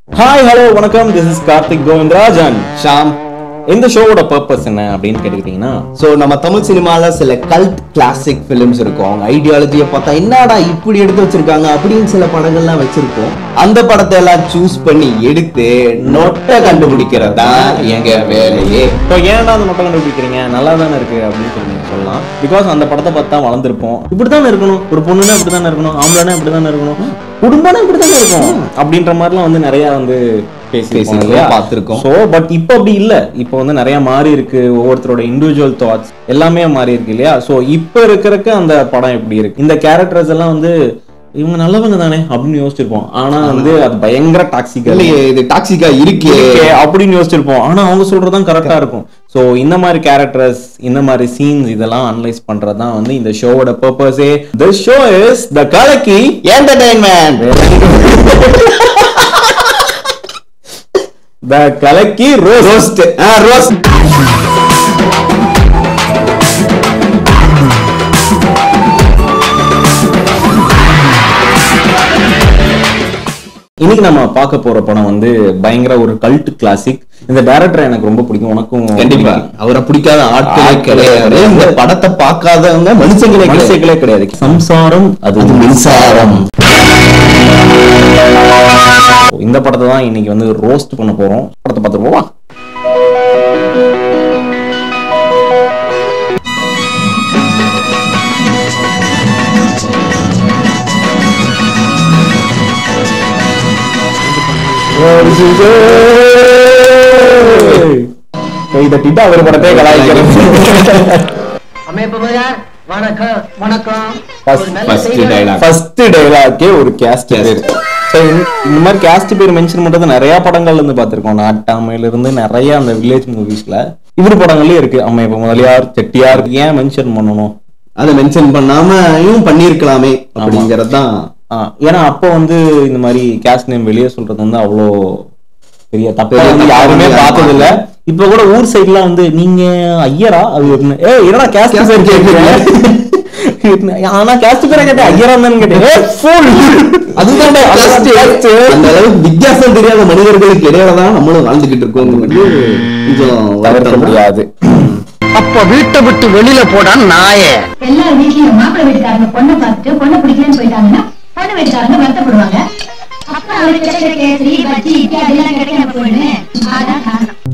Hi, hello, வணக்கம். This is Karthik Govindraj and Shyam. இந்த ஷோவோட பர்பஸ் என்ன அப்படின்னு கேட்டுக்கிட்டீங்கன்னா, ஸோ நம்ம தமிழ் சினிமால சில கல்ட் கிளாசிக் ஃபிலிம்ஸ் இருக்கும். அவங்க ஐடியாலஜியை பார்த்தா என்னடா இப்படி எடுத்து வச்சிருக்காங்க அப்படின்னு சில படங்கள்லாம் வச்சிருக்கோம். அந்த படத்தை எல்லாம் சூஸ் பண்ணி எடுத்து நொட்டை கண்டுபிடிக்கிறது தான் எங்க வேலையே. இப்போ ஏன்டா அந்த நொட்டை கண்டுபிடிக்கிறீங்க, நல்லா தானே இருக்கு அப்படின்னு சொல்லலாம். பிகாஸ் அந்த படத்தை பார்த்தா வளர்ந்துருப்போம். இப்படித்தானே இருக்கணும், ஒரு பொண்ணுன்னா இப்படித்தானே இருக்கணும், ஆம்பளைனா இப்படித்தானே இருக்கணும், குடும்பம்னா இப்படித்தானே இருக்கும் அப்படின்ற மாதிரிலாம் வந்து நிறைய வந்து பார்த்திருக்கோம். சோ பட் இப்போ அப்படி இல்ல. இப்போ வந்து நிறைய மாறி இருக்கு. ஒவ்வொருத்தரோட இண்டிவிஜுவல் தாட்ஸ் எல்லாமே மாறி இருக்கு இல்லையா? சோ இப்போ இருக்கிறதுக்கு அந்த படம் எப்படி இருக்கு, இந்த கேரக்டர்ஸ் எல்லாம் வந்து இவங்க நல்லவங்க தானே அப்படின்னு யோசிச்சிருப்போம். ஆனா வந்து அது பயங்கர டாக்ஸிக்கா, இது டாக்ஸிக்கா இருக்கே அப்படின்னு யோசிச்சிருப்போம். ஆனா அவங்க சொல்றதுதான் கரெக்டா இருக்கும். சோ இந்த மாதிரி கேரக்டர்ஸ், இந்த மாதிரி சீன்ஸ் இதெல்லாம் அனலைஸ் பண்றதுதான் வந்து இந்த ஷோவோட பர்பஸே. தி ஷோ இஸ் தி கலக்கி என்டர்டெயின்மெண்ட். தி கலக்கி ரோஸ்ட். இன்னைக்கு நம்ம பார்க்க போற படம் வந்து பயங்கர ஒரு கல்ட் கிளாசிக். இந்த டைரக்டர் எனக்கு ரொம்ப பிடிக்கும். உனக்கும் கண்டிப்பா. அவரை பிடிக்காத ஆட்களே கிடையாது. இந்த படத்தை பார்க்காதவங்க மனுஷங்களே கிடையாது. சம்சாரம் அது மின்சாரம். இந்த படத்தை தான் இன்னைக்கு வந்து ரோஸ்ட் பண்ண போறோம். படத்தை பார்த்துருவோமா? இதை திட்ட அவர் படத்தை கலாய்க்கிறது. ஒரு கேஸ்ட் பேர். இந்த மாதிரி கேஸ்ட் பேர் மென்ஷன் பண்றது நிறைய படங்கள்ல இருந்து பார்த்திருக்கோம். நாட்டாமையில இருந்து நிறைய அந்த வில்லேஜ் மூவிஸ்ல இவர் படங்கள்லயே இருக்கு. அம்மையப்ப முதலியார், செட்டியார் ஏன் மென்ஷன் பண்ணணும்? அதை மென்ஷன் பண்ணாமையும் பண்ணிருக்கலாமே அப்படிங்கறதுதான். ஏன்னா அப்போ வந்து இந்த மாதிரி கேஸ்ட் நேம் வெளியே சொல்றது வந்து அவ்வளோ பெரிய தப்பா வந்து யாருமே பார்த்தது இல்ல. இப்ப கூட ஊர் சைட்லாம் வந்து நீங்க ஐயரா அது என்னடா கேஸ்ட் பேர் கேட்கிறீங்க, ஆனா கேஸ்ட் பேரை கேட்டேன் ஐயரா தான் கேட்டேன். அதுதான் அந்த அளவுக்கு வித்தியாசம் தெரியாத மனிதர்களுக்கு இடையிலதான் நம்மளும் வாழ்ந்துகிட்டு இருக்கோம். கொஞ்சம் தவிர்க்க முடியாது. அப்ப வீட்டை விட்டு வெளியில போடான்னு நாயே. எல்லா வீட்லயும் மாப்பிள்ளை வீட்டுக்காரங்க பொண்ணை பார்த்துட்டு பொண்ணை பிடிக்கலன்னு போயிட்டாங்கன்னா பொண்ணு வீட்டுக்காரங்க வருத்தப்படுவாங்க.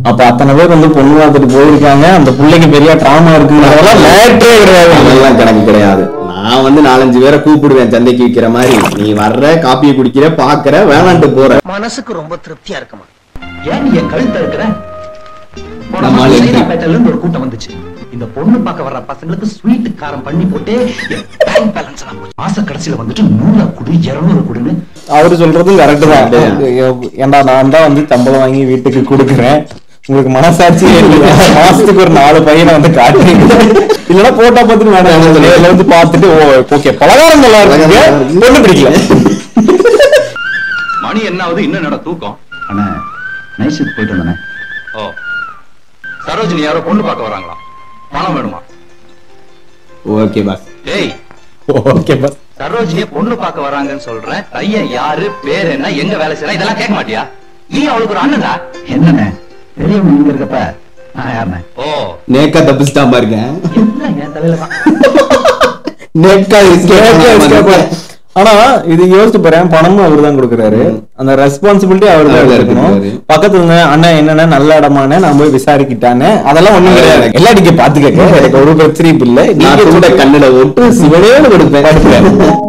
அப்ப அத்தனை பேர் வந்து பொண்ணு பார்த்துட்டு போயிருக்காங்க. அந்த பிள்ளைக்கு பெரிய டிராமா இருக்குங்கிறதெல்லாம் கணக்கு கிடையாது. நான் வந்து 4-5 பேரை கூப்பிடுவேன் சந்தைக்கு விற்கிற மாதிரி. நீ வர்ற, காப்பியை குடிக்கிற, பாக்குற, வேணான்ட்டு போற. மனசுக்கு ரொம்ப திருப்தியா இருக்குமா? ஏன் நீ என் கழுத்த இருக்கிற? ஒரு கூட்டம் வந்துச்சு. இந்த பொண்ணு பார்க்க வர்ற பசங்களுக்கு ஸ்வீட் காரம் பண்ணி போட்டு மாச கடைசியில வந்துட்டு 100 குடு 200 குடுன்னு அவரு சொல்றதும் கரெக்ட் தான். ஏண்டா நான் தான் வந்து சம்பளம் வாங்கி வீட்டுக்கு கொடுக்குறேன், உங்களுக்கு மனசாட்சியே இல்லையா? மாசத்துக்கு ஒரு 4 பையனை வந்து காட்டுறீங்க, இல்லன்னா போட்டா பார்த்துட்டு வேணாம் வந்து பார்த்துட்டு ஓகே பலகாரம் நல்லா இருக்கு, பொண்ணு பிடிக்கல. மணி என்ன ஆகுது? இன்னும் நட தூக்கம். அண்ணா நைட் ஷிஃப்ட் போயிட்டு வந்தேன். ஓ, சரோஜினி யாரோ பொண்ணு பார்க்க வராங்களா? பணம் வேணுமா? Okay boss. டேய் ஓகே பாஸ், சரோஜினிய பொண்ணு பார்க்க வராங்கன்னு சொல்றேன். பையன் யாரு, பேர் என்ன, எங்க வேலை செய்யறா, இதெல்லாம் கேட்க மாட்டியா? நீ அவளுக்கு ஒரு அண்ணன்டா. என்னண்ணே பெரியவங்க நீங்க இருக்கப்ப நான் யாருண்ணே? ஓ, நேக்கா தப்பிச்சுட்டாம இருக்கேன். என் தலையிலதான் நேக்கா. ஆனா இது யோசிச்சு போறேன், பணமும் அவரு தான் கொடுக்குறாரு, அந்த ரெஸ்பான்சிபிலிட்டி அவரு தான் இருக்கணும். பக்கத்துல இருந்த அண்ணன் என்னன்னா நல்ல இடமான நான் போய் விசாரிக்கிட்டானே, அதெல்லாம் ஒண்ணும் கிடையாது. எல்லா டிக்கெட் பாத்து கேட்க எனக்கு ஒரு பிரச்சனையும் இல்ல. நீங்க கூட கண்ணுல ஓட்டு சிவனேன்னு கொடுப்பேன்.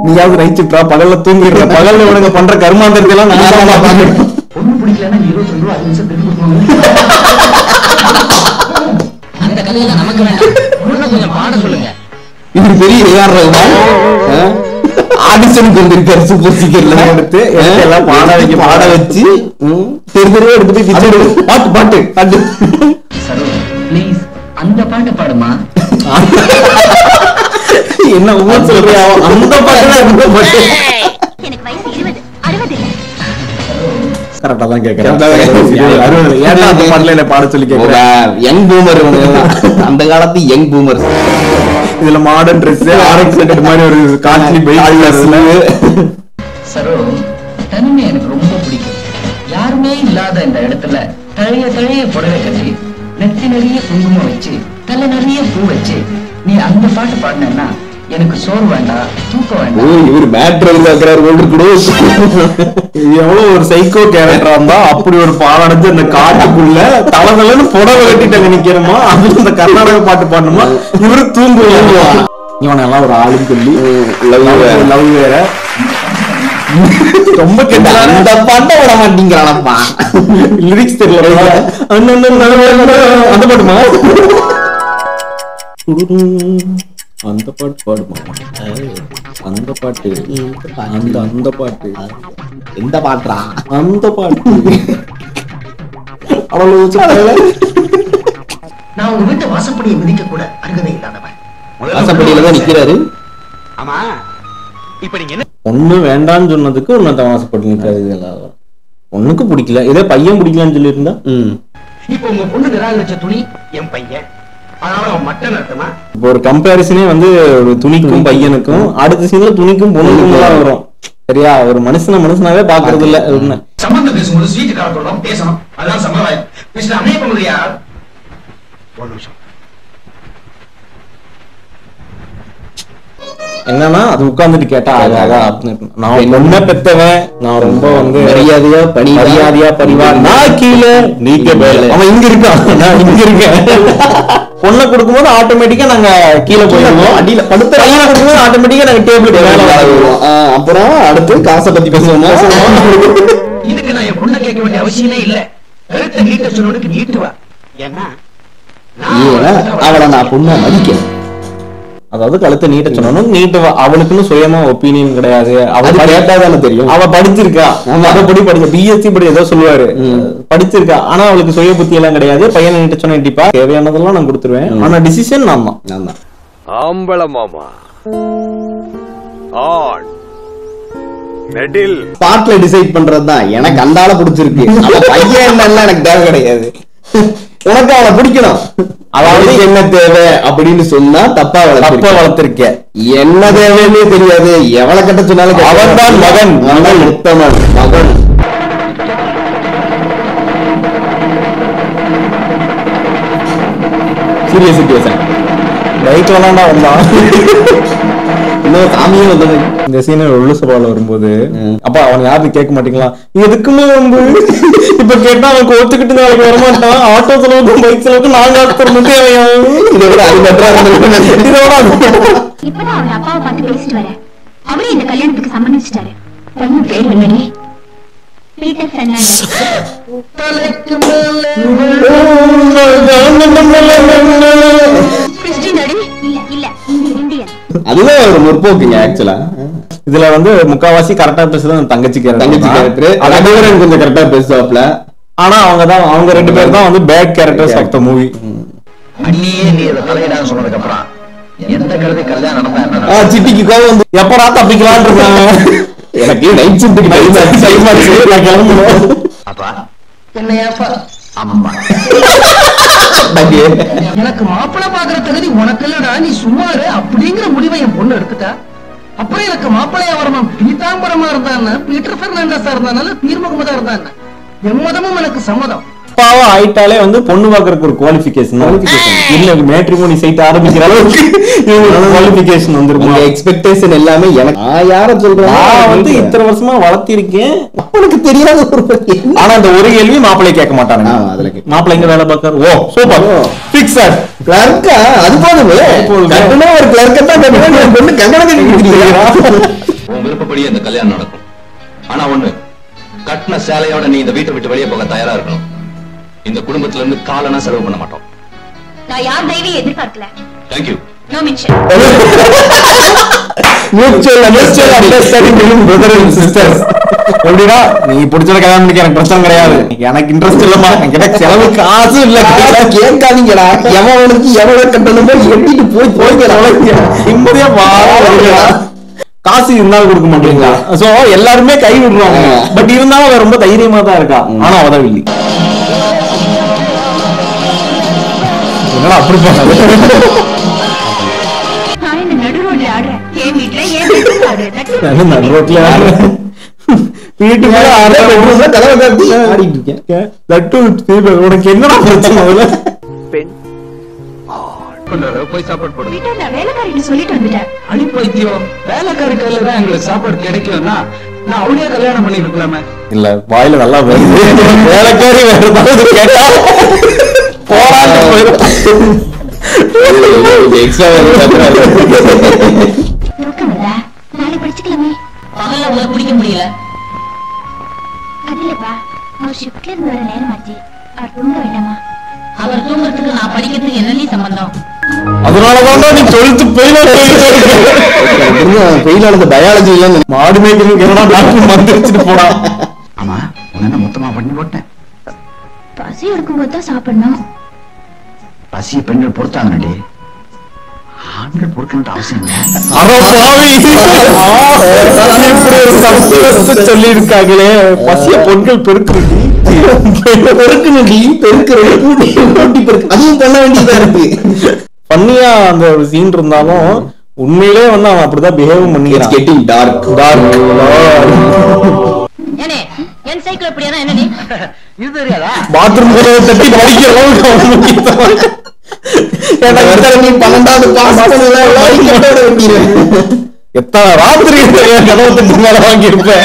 நீயாவது நைட் ஷிஃப்டா, பகல்ல தூங்குற, பகல்ல உனக்கு பண்ற கர்மாந்திரத்தெல்லாம் நான் பாக்குறேன். பொண்ணு பிடிக்கலன்னா 22 ரூபா 5 நிமிஷம் திருப்பி கொடுத்துருவாங்க. அந்த கதையெல்லாம் நமக்கு வேண்டாம், கொஞ்சம் பாட சொல்லுங்க. இது பெரிய வியாபாரம். ஆடிஷனுக்கு வந்திருக்காரு சூப்பர் சீக்கிரம் எடுத்து எல்லாம் பாட வச்சு தெருவா எடுத்துட்டு பாட்டு பாட்டு பாட்டு. ப்ளீஸ் அந்த பாட்டு பாடுமா. என்ன ஊர் சொல்றியா? அந்த பாட்டு கரெக்டா தான் கேக்குறேன். பாட சொல்லி கேக்குறேன். யங் பூமர், அந்த காலத்து யங் பூமர். இதுல மாடர்ன் ட்ரெஸ், RX மாதிரி ஒரு காஸ்ட்லி பைக். சரோ, தனிமை எனக்கு ரொம்ப பிடிக்கும். யாரும் இல்லாத இந்த இடத்துல தழைய புடவை கட்டி நெத்தி நிறைய குங்குமம் வச்சு தலை நிறைய பூ வச்சு நீ அந்த பாட்டு பாடினா எனக்கு சோறு வேண்டாம் தூக்கம் வேண்டாம். இவர் மேட்ரு எவ்வளவு ஒரு சைக்கோ கேரக்டரா இருந்தா அப்படி ஒரு பாடஞ்சு அந்த காட்டுக்குள்ள தலைவலன்னு புடவை கட்டிட்டு நிக்கிறோமா, அதுல இந்த கர்நாடக பாட்டு பாடணுமா, இவரு தூங்குவா. இவன் எல்லாம் ஒரு ஆளுன்னு சொல்லி லவ் வேற ரொம்ப கெட்ட அந்த பாட்டை விட மாட்டீங்கிறானப்பா. லிரிக்ஸ் தெரியல. அந்த பாட்டுமா அந்த பாட்டு பாடுமா, அந்த பாட்டு அந்த பாட்டு எந்த பாட்டுறா அந்த பாட்டு அவ்வளவு நான் உங்க வீட்டு வாசப்படியை மிதிக்க கூட அருகதை இல்லாதவன். வாசப்படியில தான் நிக்கிறாரு. ஆமா இப்ப நீங்க என்ன ஒண்ணு வேண்டான்னு சொன்னதுக்கு ஒன்னு வாசப்பட்டு நிக்கிறது. ஒண்ணுக்கு பிடிக்கல, இதே பையன் பிடிக்கலான்னு சொல்லி இருந்தா இப்ப உங்க பொண்ணு நிராகரிச்ச துணி என் பையன், அதனால அவன் மட்டன் அர்த்தமா. இப்போ ஒரு கம்பேரிசனே வந்து ஒரு துணிக்கும் பையனுக்கும், அடுத்த சீன்ல துணிக்கும் பொண்ணுக்கும் தான் வரும். சரியா? ஒரு மனுஷனாவே பாக்குறது இல்ல. சம்பந்தம் பேசும்போது ஸ்வீட் காலத்தோட பேசணும், அதான் சம்பிரதாயம். மிஸ்டர் அநேக முடியா ஒரு நிமிஷம். என்னன்னா அது உட்கார்ந்துட்டு கேட்டா நான் பொண்ண பெத்தவன், நான் ரொம்ப வந்து மரியாதையா பணிவா, நான் கீழே நீங்க மேல, அவன் இங்க இருக்கான் நான் இங்க இருக்கேன். பொண்ணை கொடுக்கும்போது ஆட்டோமேட்டிக்கா நாங்க கீழே போயிடுவோம், அடியில படுத்த பையனை கொடுக்கும்போது ஆட்டோமேட்டிக்கா நாங்க டேபிளுக்கு மேல வருவோம். அப்புறம் அடுத்து காசை பத்தி பேசுவோம். இதுக்கு நான் என் பொண்ணை கேட்க வேண்டிய அவசியமே இல்ல. கருத்தை நீட்ட சொன்னதுக்கு நீட்டுவா. ஏன்னா அவளை நான் பொண்ணை மதிக்கிறேன். அதாவது கழுத்தை நீட்ட சொன்னாலும் நீட்டுவா. அவளுக்குன்னு சுயமா ஒப்பீனியன் கிடையாது. அவ கேட்டாதானே தெரியும். அவ படிச்சிருக்கா, படி படிக்க பிஎஸ்சி படி ஏதோ சொல்லுவாரு, படிச்சிருக்கா. ஆனா அவளுக்கு சுய புத்தி எல்லாம் கிடையாது. பையனை நீட்ட சொன்ன கண்டிப்பா தேவையானதெல்லாம் நான் கொடுத்துருவேன். ஆனா டிசிஷன் நான் தான். ஆம்பள மாமா ஆன் நெடில் ஸ்பாட்ல டிசைட் பண்றதுதான் எனக்கு அந்த ஆளை பிடிச்சிருக்கு. பையன் என்னன்னா எனக்கு தேவை கிடையாது. உனக்கு அவளை பிடிக்கணும், அவளுக்கு என்ன தேவை அப்படின்னு சொன்னா தப்பா வளர்த்திருக்க. என்ன தேவைன்னு தெரியாது, எவளை கட்ட சொன்னாலும் அவன் தான் மகன், மகன் உத்தமன் மகன். Serious situation. பைக் விளாண்டா வந்தான். இன்னும் சாமியும் வந்தது. இந்த சீன உள்ள சவால வரும்போது அப்ப அவன் யாரும் கேட்க மாட்டீங்களா, எதுக்குமே வந்து இப்ப கேட்டா அவனுக்கு ஒத்துக்கிட்டு நாளைக்கு வரமாட்டான். ஆட்டோ செலவுக்கும் பைக் செலவுக்கும் நாங்க ஆட்கள் இதோட இப்பதான் அவன் அப்பாவை பார்த்து பேசிட்டு வரேன். அவரே இந்த கல்யாணத்துக்கு சம்மதிச்சிட்டாரு. பொண்ணு பேர் என்னடி? பீட்டர் பெர்னாண்டஸ். கிறிஸ்டியன் அடி? இல்ல இந்தியன். அதுதான் ஒரு முற்போக்குங்க ஆக்சுவலா. இதுல வந்து முக்காவாசி கரெக்டா பேசுறது தங்கச்சி கேரக்டர். அதான் கொஞ்சம் கரெக்டா பேசுவாப்ல. ஆனா அவங்க ரெண்டு பேர் தான் வந்து bad characters of the movie. அண்ணியே நீ இதை தலையிடான்னு சொன்னதுக்கு அப்புறம் எந்த கருதி கல்யாணம் நடந்தா சிட்டிக்கு கோவம் வந்து எப்படா தப்பிக்கலான்னு இருக்காங்க. எனக்கு நைட் ஷிஃப்ட்டுக்கு டைம் ஆச்சு, நான் கிளம்பணும். அப்பா என்னையாப்பா? ஆமாப்பா. எனக்கு மாப்பிள்ளை பாக்குற தகுதி உனக்கு இல்லடா, நீ சும்மாரு அப்படிங்கிற முடிவை என் பொண்ணு எடுத்துட்டா. அப்புறம் எனக்கு மாப்பிள்ளையா வரணும், பீதாம்பரமா இருந்தான்னு, பீட்டர் பெர்னாண்டஸா இருந்தாலும், பீர் முகமதா இருந்தான்னு, எம்மதமும் எனக்கு சம்மதம். அப்பாவா ஆயிட்டாலே வந்து பொண்ணு பாக்குறதுக்கு ஒரு குவாலிஃபிகேஷன் இல்ல, மேட்ரிமோனி சைட் ஆரம்பிக்கிற அளவுக்கு குவாலிஃபிகேஷன் வந்துருக்கும். எக்ஸ்பெக்டேஷன் எல்லாமே எனக்கு. யார சொல்றேன், நான் வந்து இத்தனை வருஷமா வளர்த்திருக்கேன், அப்பனுக்கு தெரியாத ஒரு. ஆனா அந்த ஒரு கேள்வி மாப்பிள்ளை கேட்க மாட்டாங்க. மாப்பிள்ளை எங்க வேலை பார்க்காரு? ஓ சூப்பர் பிக்சர் கிளர்க்கா? அது போதுமே, கட்டணா ஒரு கிளர்க்கை தான் பொண்ணு கல்யாணம். உன் விருப்பப்படி அந்த கல்யாணம் நடக்கும். ஆனா ஒண்ணு, கட்டின சேலையோட நீ இந்த வீட்டை விட்டு வெளியே போக தயாரா இருக்கணும். இந்த குடும்பத்துல இருந்து காலனா செலவு பண்ண மாட்டோம். நான் யார் தயவையும் எதிர்பார்க்கல. Thank you. No mention. Mutual understanding between brother and sisters. எப்படின்னா நீ பிடிச்சத கல்யாணம் பண்ணிக்க எனக்கு பிரச்சனை கிடையாது, எனக்கு இன்ட்ரெஸ்ட் இல்லமா, எனக்கு செலவு காசு இல்ல. கேட்காதீங்கடா, எவனுக்கு எவ்வளவு கட்டணுமோ எட்டிட்டு போய் நிம்மதியா வாழ. காசு இருந்தாலும் கொடுக்க மாட்டீங்களா? சோ எல்லாருமே கை விடுறாங்க. பட் இருந்தாலும் அவ ரொம்ப தைரியமா தான் இருக்கா. ஆனா உதவில்லை. அப்படி நடு ரோட்ல வீட்டுக்குள்ள பெட்ரூம்ல கதவை காட்டி ஆடிட்டு இருக்கேன். உனக்கு என்னடா பிரச்சனை? போய் சாப்பாடு போடு. வீட்டை நான் வேலைக்காரின்னு சொல்லிட்டு வந்துட்டேன். அடிப்பைத்தியம், வேலைக்காரி கையில தான் எங்களுக்கு சாப்பாடு கிடைக்கும்னா நான் அவளையே கல்யாணம் பண்ணி இருக்கலாமே. இல்ல வாயில நல்லா வருது. வேலைக்காரி வேற ஏதாவது கேட்டா போறான்னு போயிடும். எக்ஸ்ட்ரா தூக்கம் இல்ல, நாளை படிச்சுக்கலாமே. பகல்ல உங்களை பிடிக்க முடியல. அது இல்லப்பா, அவர் ஷிஃப்ட்ல இருந்து வர நேரம் ஆச்சு. அவர் தூங்க வேண்டாமா? அவர் தூங்குறதுக்கு நான் படிக்கிறதுக்கு என்னன்னு சம்பந்தம்? அதனாலதான் நீ சொல்லிட்டு பெயிலானது பயாலஜி இல்ல மாடு மேய்க்கிறதுக்கு என்னடா டாக்டர் மருந்து வச்சுட்டு போனா. ஆமா, உன்ன மொத்தமா பண்ணி போட்டேன். பசி எடுக்கும்போது தான் சாப்பிடணும். பசிய பெண்கள் பொறுத்தாங்கடி, ஆண்கள் பொறுக்கணும்னு அவசியம் இல்லை. சொல்லி இருக்காங்களே, பசிய பொண்கள் பெருக்குறடி அதுவும் பண்ண வேண்டியதா இருக்கு. பண்ணியா அந்த ஒரு சீன் இருந்தாலும் உண்மையிலே வந்து அவன் அப்படிதான் பிஹேவ் பண்ணிக்கிறான். கெட்டிங் டார்க் ஏனே என் சைக்கிள் அப்படியா என்ன நீ இது தெரியாதா? பாத்ரூம் தட்டி படிக்கிறோம். 12வது பாஸ் எத்தனை ராத்திரி கதவை தட்டி மேல வாங்கி இருப்பேன்.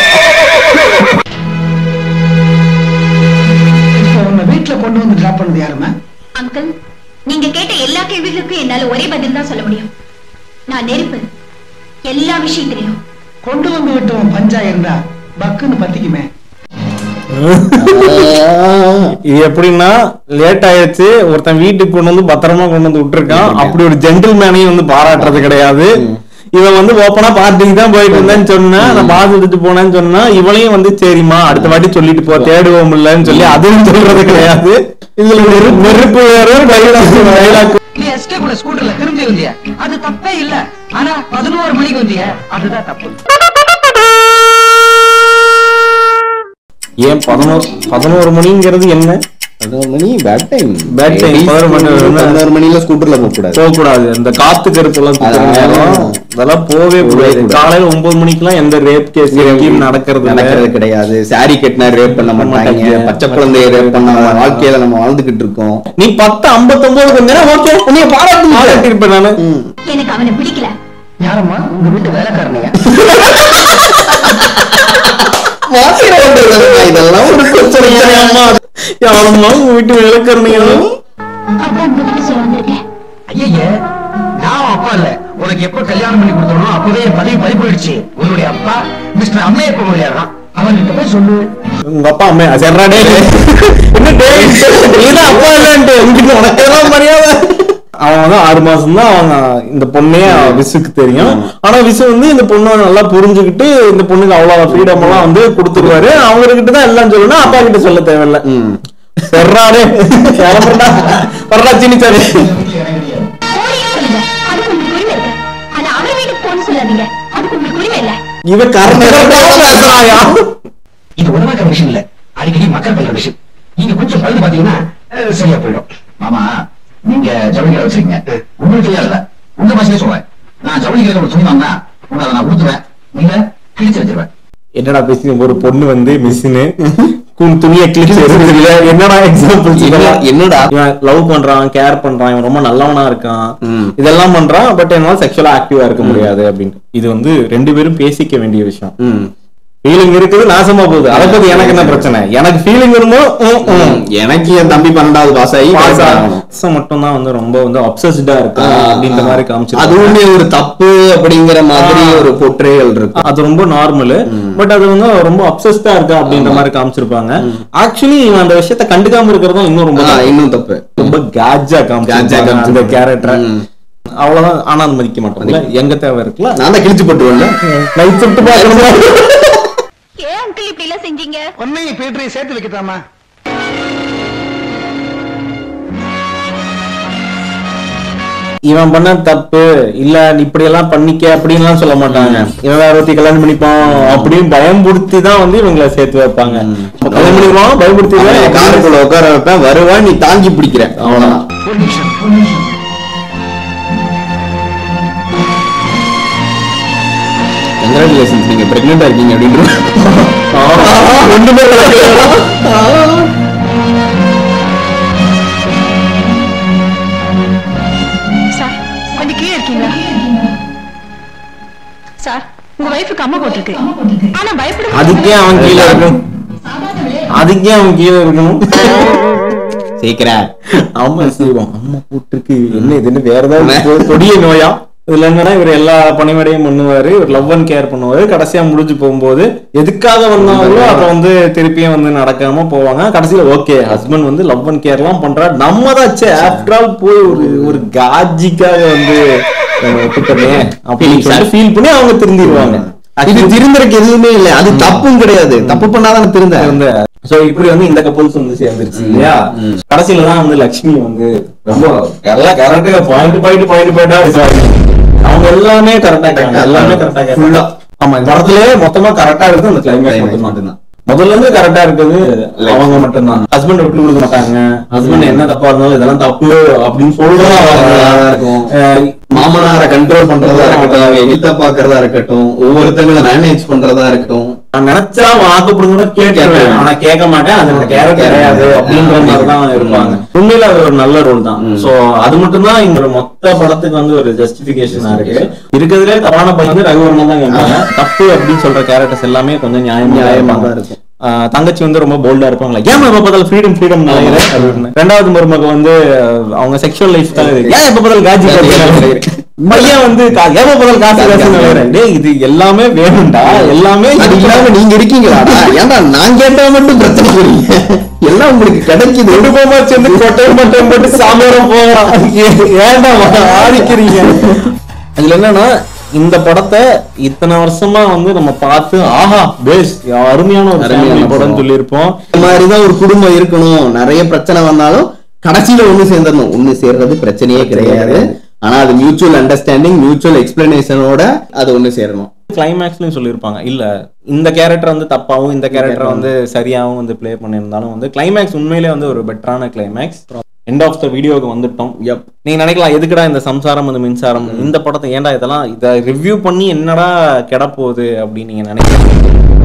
வீட்டுல கொண்டு வந்து டிராப் பண்ணது யாருமா? அங்கிள், நீங்க கேட்ட எல்லா கேள்விகளுக்கும் என்னால ஒரே பதில் தான் சொல்ல முடியும். நான் நெருப்பு, எல்லா விஷயத்திலையும். கொண்டு வந்து விட்டவன் பஞ்சா இருந்தா பக்குன்னு பத்திக்குமே. இது எப்படின்னா, லேட் ஆயிடுச்சு, ஒருத்தன் வீட்டுக்கு கொண்டு வந்து பத்திரமா கொண்டு வந்து விட்டுருக்கான். அப்படி ஒரு ஜென்டில்மேனையும் வந்து பாராட்டுறது கிடையாது. இவன் வந்து ஓப்பனா பார்ட்டிக்கு தான் போயிட்டு இருந்தேன்னு சொன்னா, நான் பாத்துட்டு போனேன்னு சொன்னா, இவளையும் வந்து சரிம்மா அடுத்த வாட்டி சொல்லிட்டு போ, தேடுவோம் இல்லன்னு சொல்லி அதுவும் சொல்றது கிடையாது. இதுல நெருப்பு வேற டைலாக். நீ எஸ்கே கூட ஸ்கூட்டர்ல திரும்பி வந்தியா, அது தப்பே இல்ல. ஆனா 11 மணிக்கு வந்தியா, அதுதான் தப்பு. ஏன் 11 மணிங்கிறது என்ன? 11 மணி பேட் டைம். 11 மணில ஸ்கூட்டர்ல போக கூடாது. அந்த காத்து கருப்பு எல்லாம் அதெல்லாம் போவே கூடாது. காலையில 9 மணிக்கெல்லாம் எந்த ரேப் கேஸ் நடக்கிறது கிடையாது. சாரி கட்டினா ரேப் பண்ண மாட்டாங்க. பச்சை குழந்தைய ரேப் பண்ண வாழ்க்கையில நம்ம வாழ்ந்துகிட்டு இருக்கோம். நீ 10:59 ஓகே, நீ பாராட்டி இருப்பேன் நானு. எனக்கு அவனை பிடிக்கல. யாரம்மா? உங்க வீட்டு வேலைக்காரனையா? இதெல்லாம் ஒரு பிரச்சனை. வீட்டு விளக்கறீங்க. அதான் உங்ககிட்ட சொல்ல வந்திருக்கேன். ஐயே, நான் அப்பா இல்ல. உனக்கு எப்ப கல்யாணம் பண்ணி கொடுத்தோம் அப்பவே பதவி பறி போயிடுச்சு. உன்னுடைய அப்பா மிஸ்டர் அம்மையப்ப மொழியாரான். அவன்கிட்ட போய் சொல்லு. உங்க அப்பா அம்மையா செர்றாடே அப்பா இல்லன்ட்டு உனக்கெல்லாம் மரியாதை. அவன் வந்து 6 மாசம் தான் அவங்க இந்த பொண்ணே விசுக்கு தெரியும். ஆனா விசு வந்து இந்த பொண்ணு நல்லா புரிஞ்சுக்கிட்டு இந்த பொண்ணுக்கு அவ்வளவு ஃப்ரீடம் எல்லாம் வந்து கொடுத்துருவாரு. அவங்க கிட்ட தான் எல்லாம் சொல்லணும், அப்பா கிட்ட சொல்ல தேவையில்லை. செர்றாடே வரடா சினிச்சாரு. இவன் கரெக்டா இது உணவாக்க விஷயம் இல்ல, அடிக்கடி மக்கள் பண்ற விஷயம். நீங்க கொஞ்சம் பழுது பாத்தீங்கன்னா சரியா போயிடும். மாமா, நீங்க ஜவுளி கடை வச்சிருக்கீங்க, உங்களுக்கு இல்ல உங்க பாஷையிலே சொல்றேன். நான் ஜவுளி கடை ஒரு துணி வாங்கினா உங்களை நான் கொடுத்துருவேன், நீங்க கிழிச்சு வச்சிருவேன். என்னடா பேசி ஒரு பொண்ணு வந்து மிஷினு துணியை கிழிச்சு என்னடா எக்ஸாம்பிள்? என்னடா லவ் பண்றான், கேர் பண்றான், இவன் ரொம்ப நல்லவனா இருக்கான், இதெல்லாம் பண்றான். பட் என்னால செக்ஷுவலா ஆக்டிவா இருக்க முடியாது அப்படின்னு. இது வந்து 2 பேரும் பேசிக்க வேண்டிய விஷயம். ஃபீலிங் இருக்குது, நாசமா போகுது. அதை பத்தி எனக்கு என்ன பிரச்சனை? எனக்கு ஃபீலிங் வரும்போது எனக்கு என் தம்பி 12வது பாஸ் ஆகி மட்டும் தான் வந்து ரொம்ப வந்து அப்சஸ்டா இருக்கு அப்படின்ற மாதிரி காமிச்சு, அதுவுமே ஒரு தப்பு அப்படிங்கிற மாதிரி ஒரு போர்ட்ரேயல் இருக்கு. அது ரொம்ப நார்மல். பட் அது வந்து ரொம்ப அப்சஸ்டா இருக்கா அப்படின்ற மாதிரி காமிச்சிருப்பாங்க. ஆக்சுவலி அந்த விஷயத்த கண்டுக்காம இருக்கிறதும் இன்னும் தப்பு. ரொம்ப கேஜா காமிச்சாங்க அந்த கேரக்டர். அவ்வளவுதான். ஆனா அது மதிக்க மாட்டோம்ல, எங்க தேவை இருக்குல்ல. நான் தான் கிழிச்சு போட்டுருவேன். நைட் சுட்டு பாக்கணும். ஏன் அங்கிள் இப்படி எல்லாம் செஞ்சீங்க? உண்மையை பீட்டரையும் சேர்த்து வைக்கட்டாமா? இவன் பண்ண தப்பு இல்ல, இப்படி எல்லாம் பண்ணிக்க அப்படின்னு சொல்ல மாட்டாங்க. இவன் வேற ஒருத்தி கல்யாணம் பண்ணிப்பான் அப்படின்னு பயம்படுத்தி தான் வந்து இவங்களை சேர்த்து வைப்பாங்க. கல்யாணம் பண்ணிடுவான், பயன்படுத்தி காருக்குள்ள உட்கார வைப்பேன், வருவா, நீ தாங்கி பிடிக்கிற, அவ்வளவுதான். ஒரு நிமிஷம். எங்க கங்க்ராச்சுலேஷன்ஸ் நீங்க பிரெக்னெண்டா இருக்கீங்க அப்படின்ற ஒண்ணுமே சார் கொஞ்சம் கீழே இருக்கீங்களா சார்? உங்க வைஃபுக்கு அம்மா போட்டிருக்கு, ஆனா பயப்பட அதுக்கே அவன் கீழே இருக்கணும், அதுக்கே அவன் கீழே இருக்கணும். சீக்கிரம் அம்மா செய்வோம், அம்மா போட்டிருக்கு என்ன இதுன்னு வேற ஏதாவது கொடிய நோயா? இதுல என்னன்னா இவர் எல்லா பணிவிடையும் பண்ணுவாரு, இவர் லவ் அண்ட் கேர் பண்ணுவாரு. கடைசியா முடிஞ்சு போகும்போது எதுக்காக வந்தாங்களோ அப்ப வந்து திருப்பியும் வந்து நடக்காம போவாங்க. கடைசியில ஓகே ஹஸ்பண்ட் வந்து லவ் அண்ட் கேர் எல்லாம் பண்றாரு, நம்ம தாச்சு ஆஃப்டர் ஆல் போய் ஒரு காஜிக்காக வந்து விட்டுட்டோமே அப்படின்னு ஃபீல் பண்ணி அவங்க திருந்திடுவாங்க. இது திருந்தறதுக்கு எதுவுமே இல்லை, அது தப்பும் கிடையாது, தப்பு பண்ணாதான் திருந்த. சோ இப்படி வந்து இந்த கப்பல்ஸ் வந்து சேர்ந்துருச்சு இல்லையா. கடைசியில தான் வந்து லட்சுமி வந்து ரொம்ப கரெக்டா பாயிண்டா இருக்காங்க. அவங்க எல்லாமே கரெக்டா இருக்காங்க, எல்லாமே கரெக்டா. ஆமா இந்த படத்துல மொத்தமா கரெக்டா இருக்கு அந்த கிளைமேக்ஸ் மட்டும்தான். முதல்ல இருந்து கரெக்டா இருக்குது அவங்க மட்டும்தான். ஹஸ்பண்ட் விட்டு கொடுக்க மாட்டாங்க, ஹஸ்பண்ட் என்ன தப்பா இருந்தாலும் இதெல்லாம் தப்பு அப்படின்னு சொல்றதா. மாமனாரை கண்ட்ரோல் பண்றதா இருக்கட்டும், எழுத்த பாக்குறதா இருக்கட்டும், ஒவ்வொருத்தங்களை மேனேஜ் பண்றதா இருக்கட்டும். நான் நினைச்சா வாக்கப்படுங்க கேட்கிறேன், ஆனா கேட்க மாட்டேன், அது கேரக்டர் கிடையாது அப்படின்ற மாதிரிதான் இருப்பாங்க. உண்மையில அது ஒரு நல்ல ரோல் தான். சோ அது மட்டும்தான் இந்த மொத்த படத்துக்கு வந்து ஒரு ஜஸ்டிபிகேஷனா இருக்கு. இருக்கிறதுலே தப்பான பையன் வந்து ரகுவரன் தான் கேட்பாங்க. தப்பு அப்படின்னு சொல்ற கேரக்டர்ஸ் எல்லாமே கொஞ்சம் நியாயமா தான் இருக்கும். தங்கச்சி வந்து ரொம்ப போல்டா இருப்பாங்களா, ஏன் எப்ப பார்த்தாலும் ஃப்ரீடம் நினைக்கிறேன் அப்படின்னு. ரெண்டாவது மருமக வந்து அவங்க செக்ஷுவல் லைஃப் தான் ஏன் எப்ப பார்த்தாலும் காஜி பையன் வந்து ஏன் பார்த்தாலும் காசு நினைக்கிறேன். டேய் இது எல்லாமே வேணும்டா, எல்லாமே இல்லாம நீங்க இருக்கீங்களா? ஏன்டா நான் கேட்டா மட்டும் பிரச்சனை புரியுங்க, எல்லாம் உங்களுக்கு கிடைக்குது. குடும்பமா சேர்ந்து கொட்டை மட்டும் போட்டு சாமியாரம் போகலாம், ஏன்டா ஆதிக்கிறீங்க? அதுல என்னன்னா இந்த படத்தை இத்தனை வருஷமா வந்து நம்ம பார்த்து ஆஹா பேஸ் அருமையான ஒரு படம் சொல்லியிருப்போம். இந்த மாதிரிதான் ஒரு குடும்பம் இருக்கணும், நிறைய பிரச்சனை வந்தாலும் கடைசியில ஒண்ணு சேர்ந்துடணும். ஒண்ணு சேர்றது பிரச்சனையே கிடையாது, ஆனா அது மியூச்சுவல் அண்டர்ஸ்டாண்டிங், மியூச்சுவல் எக்ஸ்பிளனேஷனோட அது ஒண்ணு சேரணும். கிளைமேக்ஸ்லயும் சொல்லியிருப்பாங்க இல்ல இந்த கேரக்டர் வந்து தப்பாவும் இந்த கேரக்டர் வந்து சரியாவும் வந்து பிளே பண்ணியிருந்தாலும் வந்து கிளைமேக்ஸ் உண்மையிலே வந்து ஒரு பெட்டரான கிளைமேக்ஸ். எண்ட் ஆஃப் த வீடியோக்கு வந்துட்டோம். நீங்க நினைக்கலாம் எதுக்குடா இந்த சம்சாரம் அந்த மின்சாரம் இந்த படத்தை ஏன்டா இதெல்லாம் இதை ரிவ்யூ பண்ணி என்னடா கெட போகுது அப்படின்னு நீங்க நினைக்கலாம்.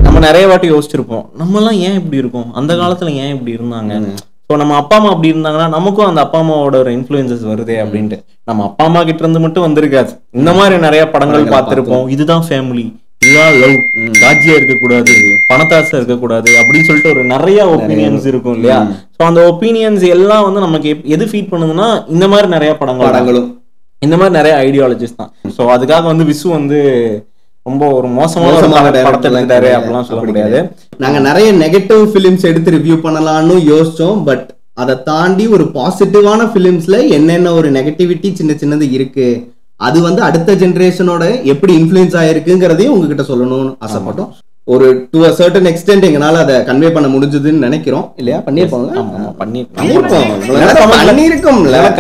நம்ம நிறைய வாட்டி யோசிச்சிருப்போம், நம்ம எல்லாம் ஏன் இப்படி இருக்கோம், அந்த காலத்துல ஏன் இப்படி இருந்தாங்க. ஸோ நம்ம அப்பா அம்மா அப்படி இருந்தாங்கன்னா நமக்கும் அந்த அப்பா அம்மாவோட ஒரு இன்ஃப்ளூயன்சஸ் வருதே அப்படின்ட்டு. நம்ம அப்பா அம்மா கிட்ட இருந்து மட்டும் வந்திருக்காது, இந்த மாதிரி நிறைய படங்கள் பார்த்திருப்போம். இதுதான் ஃபேமிலி, இதுதான் லவ், ராஜ்யா இருக்கக்கூடாது, பணத்தாசை இருக்கக்கூடாது அப்படின்னு சொல்லிட்டு ஒரு நிறைய ஒப்பீனியன்ஸ் இருக்கும் இல்லையா. ஸோ அந்த ஒப்பீனியன்ஸ் எல்லாம் வந்து நமக்கு எது ஃபீட் பண்ணுதுன்னா இந்த மாதிரி நிறைய படங்களும் இந்த மாதிரி நிறைய ஐடியாலஜிஸ் தான். ஸோ அதுக்காக வந்து விசு வந்து ரொம்ப ஒரு மோசமான படத்தை எடுத்தாரு அப்படிலாம் சொல்ல முடியாது. நாங்க நிறைய நெகட்டிவ் பிலிம்ஸ் எடுத்து ரிவ்யூ பண்ணலாம்னு யோசிச்சோம், பட் அதை தாண்டி ஒரு பாசிட்டிவான பிலிம்ஸ்ல என்னென்ன ஒரு நெகட்டிவிட்டி சின்ன சின்னது இருக்கு, அது வந்து அடுத்த ஜெனரேஷனோட எப்படி இன்ஃப்ளூயன்ஸ் ஆயிருக்குங்கிறதையும் உங்ககிட்ட சொல்லணும்னு ஆசைப்பட்டோம். ஒரு டு அ சர்டன் எக்ஸ்டென்ட் எங்களால அதை கன்வே பண்ண முடிஞ்சதுன்னு நினைக்கிறோம் இல்லையா. பண்ணிருக்கோம்ல,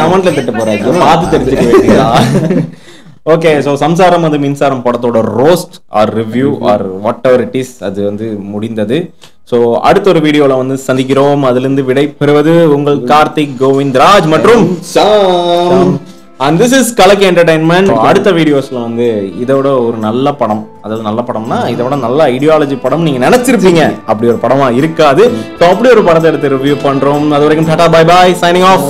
கமெண்ட்ல திட்ட போறாங்க பார்த்து தெரிஞ்சுக்க வேண்டியதா. ஓகே, ஸோ சம்சாரம் அது மின்சாரம் படத்தோட roast or review or whatever it is அது வந்து முடிந்தது. ஸோ அடுத்த ஒரு வீடியோல வந்து சந்திக்கிறோம். அதுல இருந்து விடை பெறுவது உங்கள் கார்த்திக் கோவிந்த்ராஜ் மற்றும் and this is கலக்கி என்டர்டைன்மெண்ட். அடுத்த வீடியோஸ்ல வந்து இதோட ஒரு நல்ல படம், அதாவது நல்ல படம்னா இதோட நல்ல ஐடியாலஜி படம் நீங்க நினைச்சிருப்பீங்க, அப்படி ஒரு படமா இருக்காது. ஸோ அப்படி ஒரு படத்தை எடுத்து ரிவ்யூ பண்றோம். அது வரைக்கும் tata bye bye, signing off.